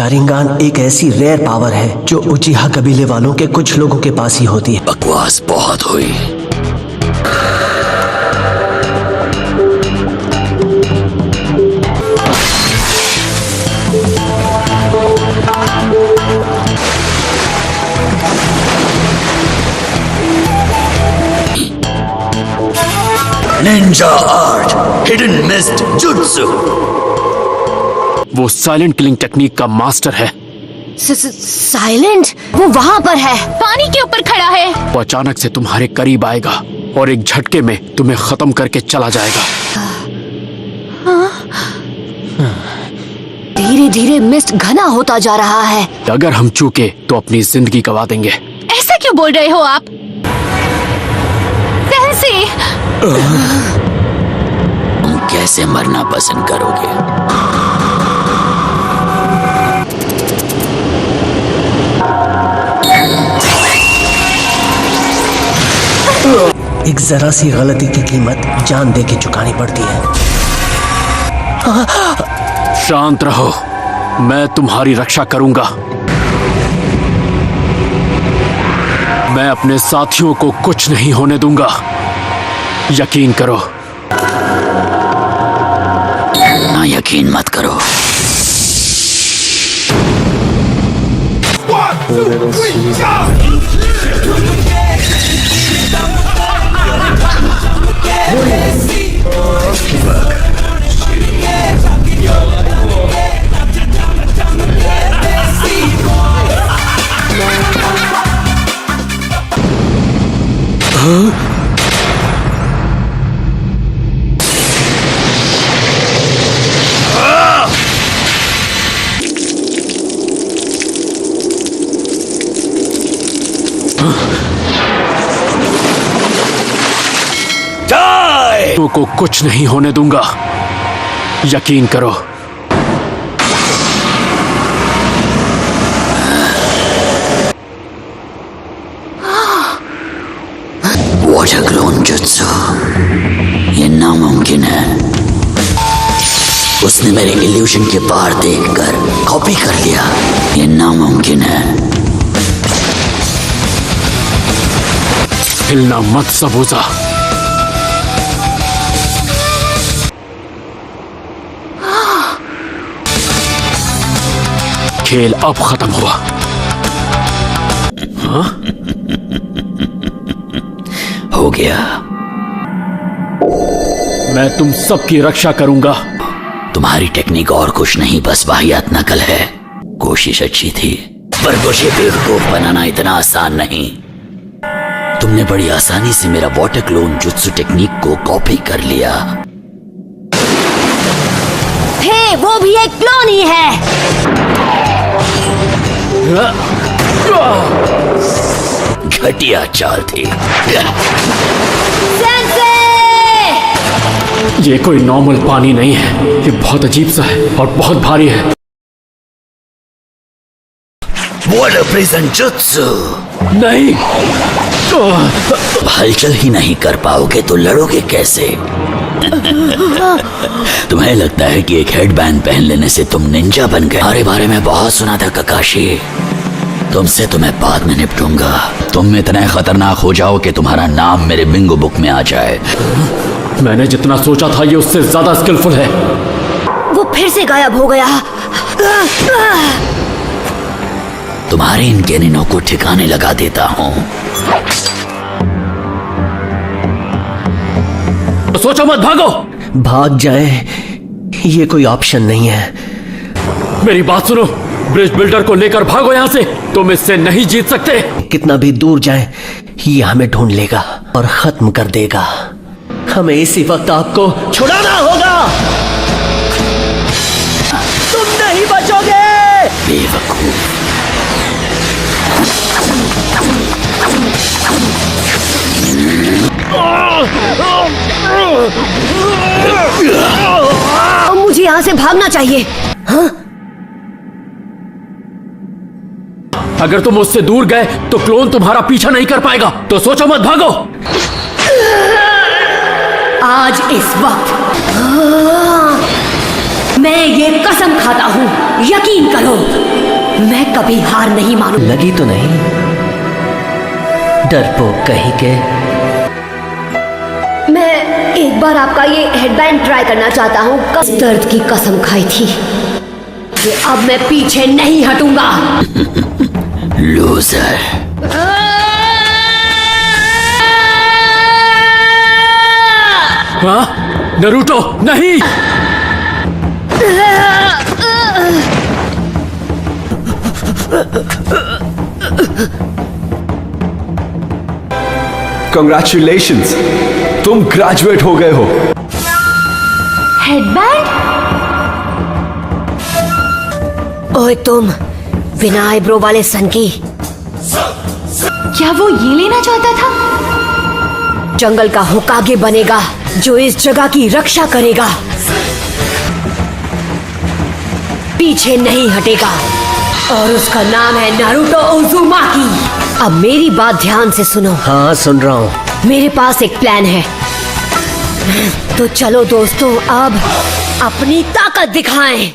Sharingan एक ऐसी rare power है जो उचिहा कबीले वालों के कुछ लोगों के पास ही होती है। बकवास बहुत हुई। Ninja art, hidden mist jutsu. वो साइलेंट किलिंग टेक्निक का मास्टर है। साइलेंट? वो वहाँ पर है, पानी के ऊपर खड़ा है। वो अचानक से तुम्हारे करीब आएगा और एक झटके में तुम्हें खत्म करके चला जाएगा। धीरे धीरे मिस्ट घना होता जा रहा है। अगर हम चूके तो अपनी जिंदगी गवा देंगे। ऐसा क्यों बोल रहे हो आप? सेंसी, तुम कैसे मरना पसंद करोगे? एक जरा सी गलती की कीमत जान दे के चुकानी पड़ती है। शांत रहो, मैं तुम्हारी रक्षा करूंगा। मैं अपने साथियों को कुछ नहीं होने दूंगा, यकीन करो। ना यकीन मत करो। को कुछ नहीं होने दूंगा, यकीन करो। वाटर क्लोन जुत्सु, ये नामुमकिन है। उसने मेरे इल्यूशन के पार देखकर कॉपी कर लिया। ये नामुमकिन है। हिलना मत सबूजा। खेल अब खत्म हुआ। हाँ? हो गया। मैं तुम सबकी रक्षा करूंगा। तुम्हारी टेक्निक और कुछ नहीं, बस वाहियात नकल है। कोशिश अच्छी थी, पर मुझे बेवकूफ बनाना इतना आसान नहीं। तुमने बड़ी आसानी से मेरा वाटर क्लोन जुत्सु टेक्निक को कॉपी कर लिया। हे, वो भी एक क्लोन ही है। घटिया चाल थी। ये कोई नॉर्मल पानी नहीं है, ये बहुत अजीब सा है और बहुत भारी है। Water prison jutsu. नहीं, हलचल ही नहीं कर पाओगे तो लड़ोगे कैसे? तुम्हें लगता है कि एक हेडबैंड पहन लेने से तुम निंजा बन गए? हमारे बारे में बहुत सुना था ककाशी। तुमसे तो मैं बाद में निपटूंगा। तुम इतने खतरनाक हो जाओ कि तुम्हारा नाम मेरे बिंगो बुक में आ जाए। मैंने जितना सोचा था ये उससे ज्यादा स्किलफुल है। वो फिर से गायब हो गया। तुम्हारे इन कैनिनों को ठिकाने लगा देता हूँ। तो सोचो मत, भागो। भाग जाए ये कोई ऑप्शन नहीं है। मेरी बात सुनो, ब्रिज बिल्डर को लेकर भागो यहाँ से। तुम इससे नहीं जीत सकते। कितना भी दूर जाए ये हमें ढूंढ लेगा और खत्म कर देगा। हमें इसी वक्त आपको छुड़ाना होगा। तुम नहीं बचोगे। बेवकूफ। अब मुझे यहाँ से भागना चाहिए। हाँ? अगर तुम उससे दूर गए तो क्लोन तुम्हारा पीछा नहीं कर पाएगा, तो सोचो मत, भागो। आज इस वक्त मैं ये कसम खाता हूँ, यकीन करो, मैं कभी हार नहीं मानूंगी। लगी तो नहीं? डरपोक कहीं के। मैं एक बार आपका ये हेडबैंड ट्राई करना चाहता हूँ। दर्द की कसम खाई थी कि अब मैं पीछे नहीं हटूंगा। लूजर। हाँ? नरूटो नहीं। Congratulations, तुम ग्रेजुएट हो गए हो। हेडबैंड? ओए तुम, बिना आईब्रो वाले सन की। क्या वो ये लेना चाहता था? जंगल का होकागे बनेगा जो इस जगह की रक्षा करेगा, पीछे नहीं हटेगा, और उसका नाम है नारुतो उज़ुमाकी। अब मेरी बात ध्यान से सुनो। हाँ सुन रहा हूँ। मेरे पास एक प्लान है, तो चलो दोस्तों अब अपनी ताकत दिखाएं।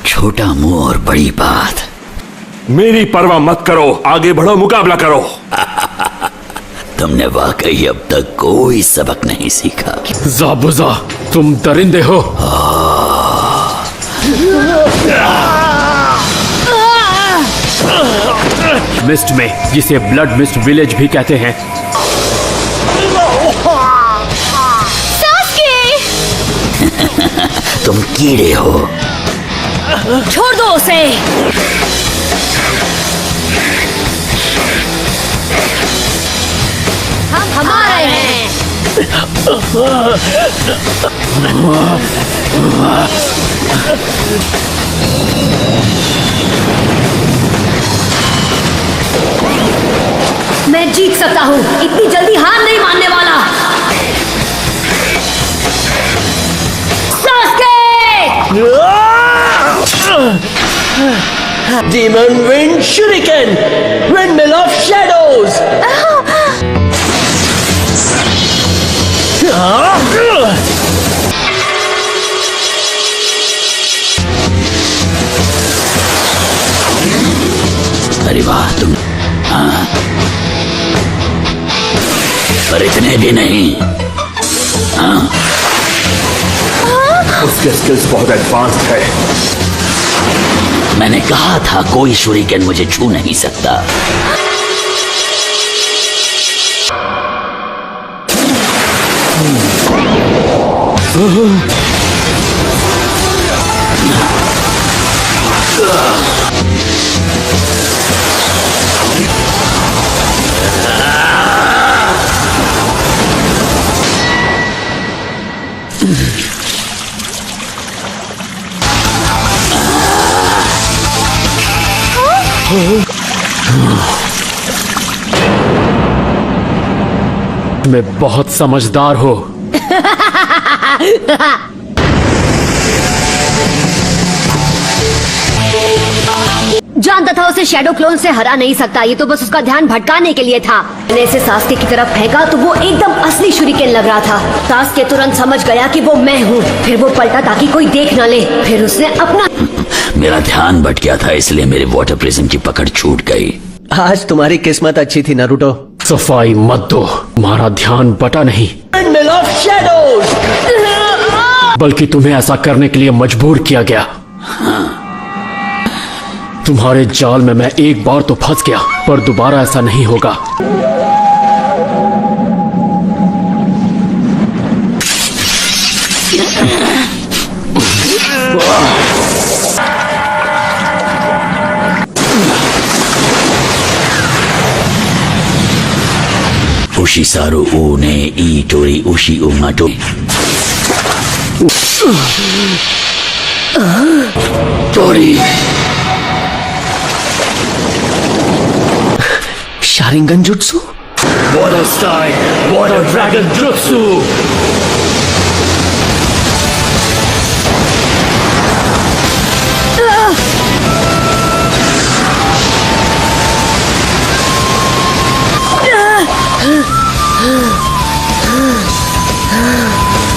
छोटा मुंह और बड़ी बात। मेरी परवाह मत करो, आगे बढ़ो, मुकाबला करो। तुमने वाकई अब तक कोई सबक नहीं सीखा। ज़ाबुज़ा, तुम दरिंदे हो। मिस्ट में, जिसे ब्लड मिस्ट विलेज भी कहते हैं, तुम कीड़े हो। छोड़ दो उसे। हम हमारे हैं। मैं जीत सकता हूँ, इतनी जल्दी हार नहीं मानने वाला। Demon Wind Shuriken, Windmill of Shadows. अरे वाह तुम। हाँ, पर इतने भी नहीं। हाँ, उसके स्किल्स बहुत एडवांस्ड है। मैंने कहा था कोई शूरिकेन मुझे छू नहीं सकता। मैं बहुत समझदार हो। जानता था उसे शैडो क्लोन से हरा नहीं सकता, ये तो बस उसका ध्यान भटकाने के लिए था। मैंने इसे सास्के की तरफ फेंका तो वो एकदम असली शूरिकेन लग रहा था। सास्के तुरंत समझ गया कि वो मैं हूँ, फिर वो पलटा ताकि कोई देख न ले, फिर उसने अपना। मेरा ध्यान भट गया था, इसलिए मेरे वाटर प्रिज्म की पकड़ छूट गई। आज तुम्हारी किस्मत अच्छी थी नारुतो। सफाई मत दो, तुम्हारा ध्यान बटा नहीं, Windmill of Shadows. बल्कि तुम्हें ऐसा करने के लिए मजबूर किया गया। तुम्हारे जाल में मैं एक बार तो फंस गया, पर दोबारा ऐसा नहीं होगा। उशिसारू उने इटोरी उशी उमाटो। टोरी। शारिंगन जुट्सु। वाटर स्टाइल, वाटर ड्रैगन जुत्सु।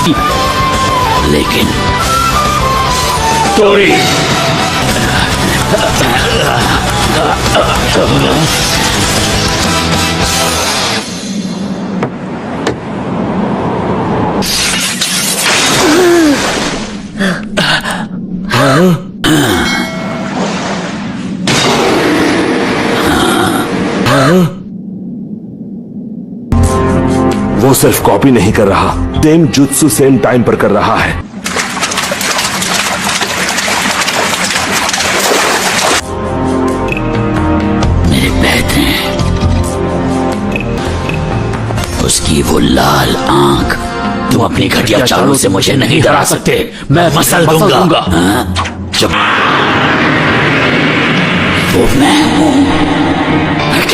लेकिन तोरी वो सिर्फ कॉपी नहीं कर रहा, सेम जुत्सु सेम टाइम पर कर रहा है। मेरे पैतरे, उसकी वो लाल आंख, तुम अपनी घटिया चालों से मुझे नहीं डरा सकते। मैं मसल दूंगा। हाँ? जब वो मैं हूं,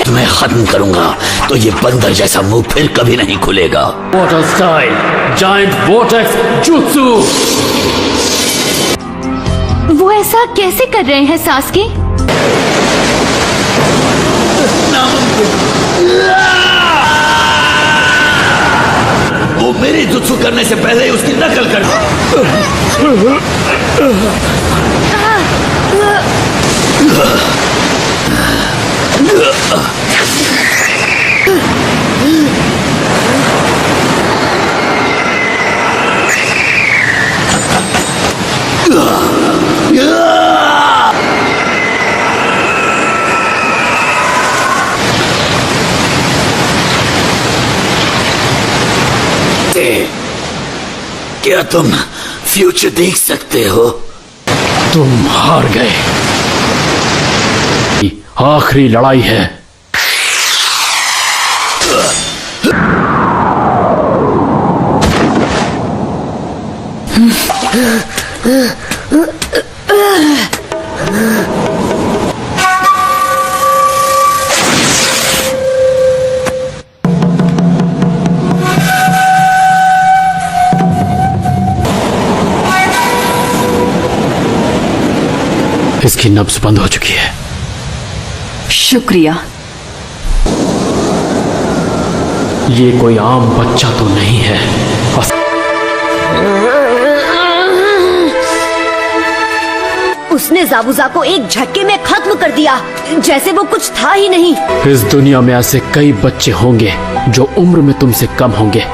तुम्हें खत्म करूंगा तो ये बंदर जैसा मुंह फिर कभी नहीं खुलेगा। Water style giant vortex jutsu. वो ऐसा कैसे कर रहे हैं सास्के? वो मेरी जुत्सु करने से पहले ही उसकी नकल कर। क्या तुम फ्यूचर देख सकते हो? तुम हार गए। आखिरी लड़ाई है। इसकी नब्ज बंद हो चुकी है। शुक्रिया। ये कोई आम बच्चा तो नहीं है। उसने जाबुजा को एक झटके में खत्म कर दिया, जैसे वो कुछ था ही नहीं। इस दुनिया में ऐसे कई बच्चे होंगे जो उम्र में तुमसे कम होंगे,